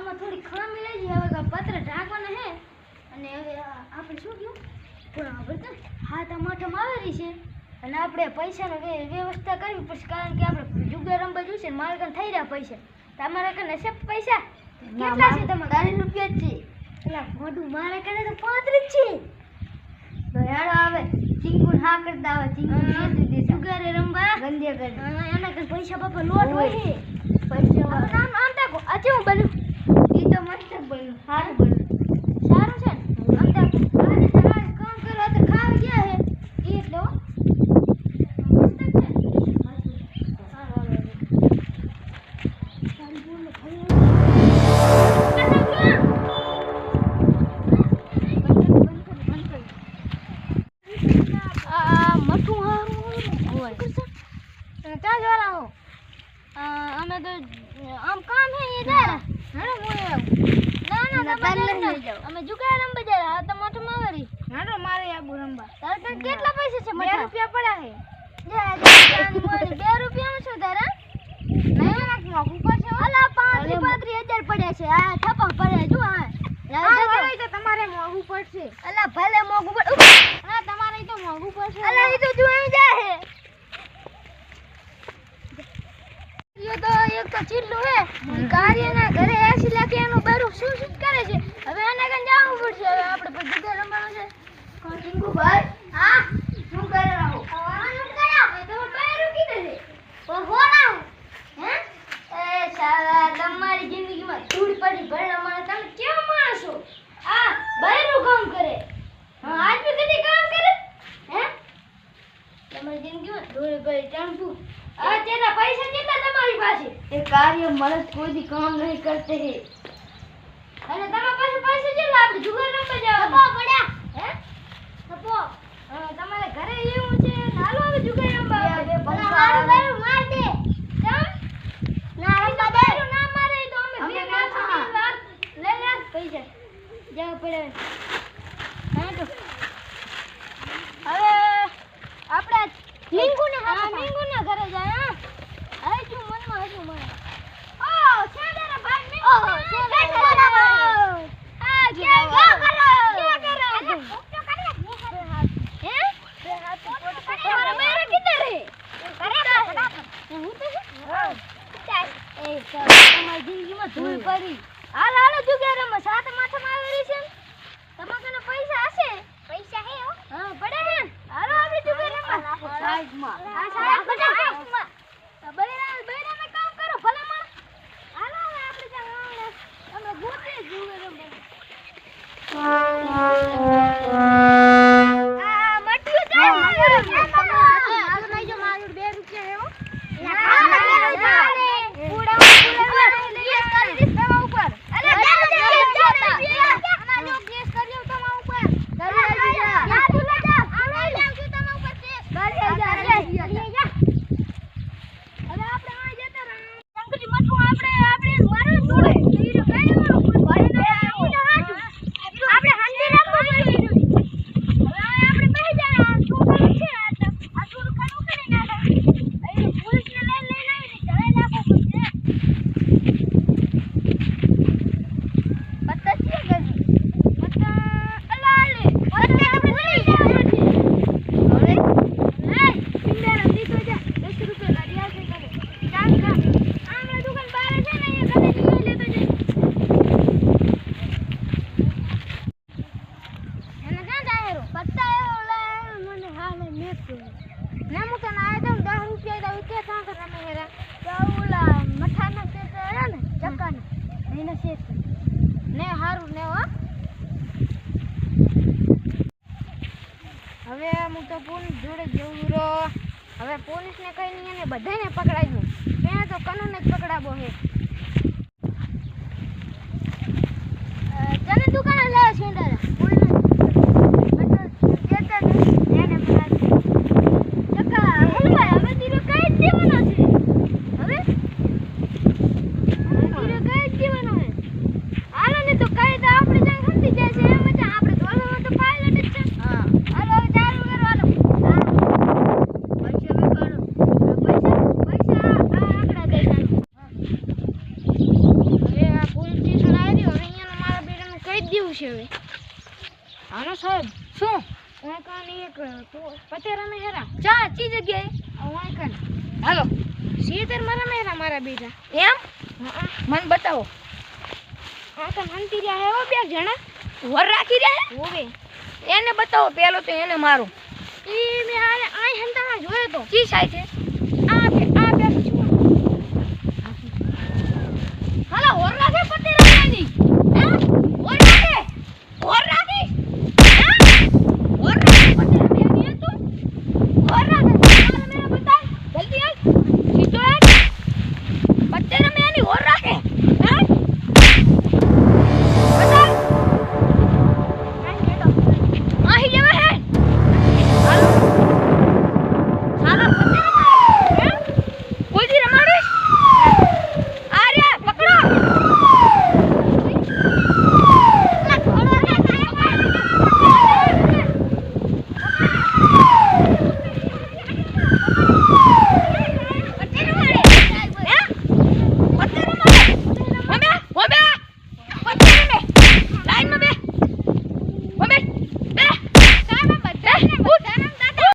આમાં થોડી ખામી રહી છે. હવે પત્ર ઢાંકવાના છે અને હવે આપણે શું કહ્યું પણ આપણે હાથ મોઢમ આવેલી છે અને આપણે પૈસાનો વ્યવસ્થા કરવી પડશે કારણ કે આપણે જુગાર રમવા જોઈશે ને મારા કાન થઈ રહ્યા પૈસા તમારા કાને છે પૈસા કેટલા છે તમારા 40 રૂપિયા જ છે. એટલે મોઢું મારા કાને તો 35 છે. તો હેડો આવે ચીંગુન હા કરતા આવે ચીંગુન છેતરી દે જુગારે રમવા ગંદે કરે એના કાન પૈસા બાપા લોટ હોય છે પૈસા આમ આમ તાકો આ કેવું બન્યું ઈ તો મસ્ત બન્યું સારું બન્યું સારું છે ને આમ તાકો આજે તમારે કામ કરો તો ખાવા ગયા હે ઈ એટલે હો મસ્ત છે અમે તો આમ કામ હે ये दारा हेलो मोए ना અમે જુગાર રમવા જાય આ તો મોટો માવરી હાડો મારે આબુ રમવા તાર કે કેટલા પૈસા છે 2 રૂપિયા પડ્યા હે જા મોરી 2 રૂપિયામાં શું તારા નહીં નાખ મોગું પડશે અલા 35,000 પડ્યા છે આ થપા પડ્યા જો આ હવે તો તમારે મોગું પડશે અલા ભલે મોગું પડ આ તમારે તો મોગું પડશે અલા ઈ તો જોઈ જાય ये तो एक तो चिल्लू है कार्य ना घरे 80 लाख એનું બારું શું શું કરે છે હવે આને કન જાવું પડશે હવે આપણે પછી જુગાર રમવાનું છે કોણ ટીંગુ ભાઈ હા શું કરે રહો આવાનું કરા એ તો બારું કીધે છે પણ હો ના હે એ સાલા તમારી જિંદગીમાં ધૂળ પડી ભણવામાં તમે કેમ માણસો આ બારું કામ કરે હા આજ ભી કદી કામ કરે હે તમારી જિંદગીમાં ધૂળ પડી ટંપુ आ तेरा पैसा कितना तुम्हारी पास ये कार्य मर्द कोई भी काम नहीं करते हैं अरे તમારા પાસે પૈસા છે આપણે જુગાર રમવા જાવ સપો પડ્યા હે સપો તમારે ઘરે એવું છે હાલો હવે જુગાર રમવા આવે મારું મારું માર દે કેમ ના રમવા દે ના મારે તો અમે બે માથા લઈ લે પૈસા જાવ પડે હા તો હવે આપણે મીંગુના ઘરે જાય હા હવે શું મનમાં હતું મને ઓ છેડેરા ભાઈ મીંગુ ઓ છેડેરા આ જે કરો હે બે હાથ પોટ મારા મેરે કિધર હે હું તો એ તમારી જિંદગીમાં ધૂળ પડી હાલ હાલો જુગારમાં સાત માથામાં આવેલી છે તમારા કને પૈસા હશે પૈસા હે હો હા પડે હે હાલો આપણે જુગારમાં સાઈડમાં આ સાઈડમાં બૈરા મે કામ કરો ભલે માં હાલો હવે આપણે જાવ અમે ગોતે જુગારમાં આ મટ્યું જાય આ લઈ જો મારું 2 રૂપિયા હે હો પૂડા કેસ કરી દીસ તમારા ઉપર અરે આના જો કેસ કર્યો તમારા ઉપર યા તું લે જા આવે જાવ છું તમારા ઉપર કેસ કરી જા અરે આપણે આ જતા શંકરજી મઠું આપણે મારું છોડે હીરો કાઢવાનું ભાઈ આપણે હાંડી રાખવા પડે હવે આપણે બેહી જા શું કરું છે આ થોડું ખાનું કરી નાખો એ પોલીસને લઈને આવીને ઘરે નાખો પડશે પત્તા છે ગજી પત્તા અલાલે પત્તા આપણે લઈ જા હવે લે ઇન્ડિયા દીધો જા 10 રૂપિયા ગાડી આવશે કરે ચાલ ખા આમરા દુકાન બહાર છે ને અહીંયા ઘરે લઈ લેતો જાય એને ક્યાં જાય રો પત્તા એવો લે મને હાલે મેક ના મુ તને આય દઉં 10 રૂપિયા દઉં કે કાં કર રમે હેરા તો ઓલા મઠાના છે તો હે ને ચક્કાના એને છે ને હારું ને હો હવે હું તો પોલીસ જોડે જવું રો હવે પોલીસને કહીને એને બધાને પકડાઈ દઉં ત્યાં તો કાનૂન જ પકડાવો હે તને દુકાને લાવ છેંડા પોલીસ દેતા ને એને પકડાઈ ચક્કા હલવા હવે દીરો કઈ જ દેવાનો છે હવે દીરો કઈ જ દેવાનો હે હાલો ને તો કઈ તો આપણે જાય સમજી જાય છે એમ જ આપણે ધોળવામાં તો પાયલટ જ છે હા હાલો ચાલુ કરો હાલો હા પૈસા મે કરો પૈસા આ આંકડા દઈ નાખો પડશે હવે. હાલો સાહેબ શું ઓય કાની એક પતે રમે હેરા ચા ચી જગ્યાએ ઓય કાન હાલો સીતર મારા મેરા મારા બેટા એમ હા મને બતાવો આ કાન હંતી રહ્યા હે ઓ બે જણા વર રાખી રહ્યા ઓવે એને બતાવો પેલો તો એને મારો ઈ મે આય હંતા જોયો તો કી સાઈ છે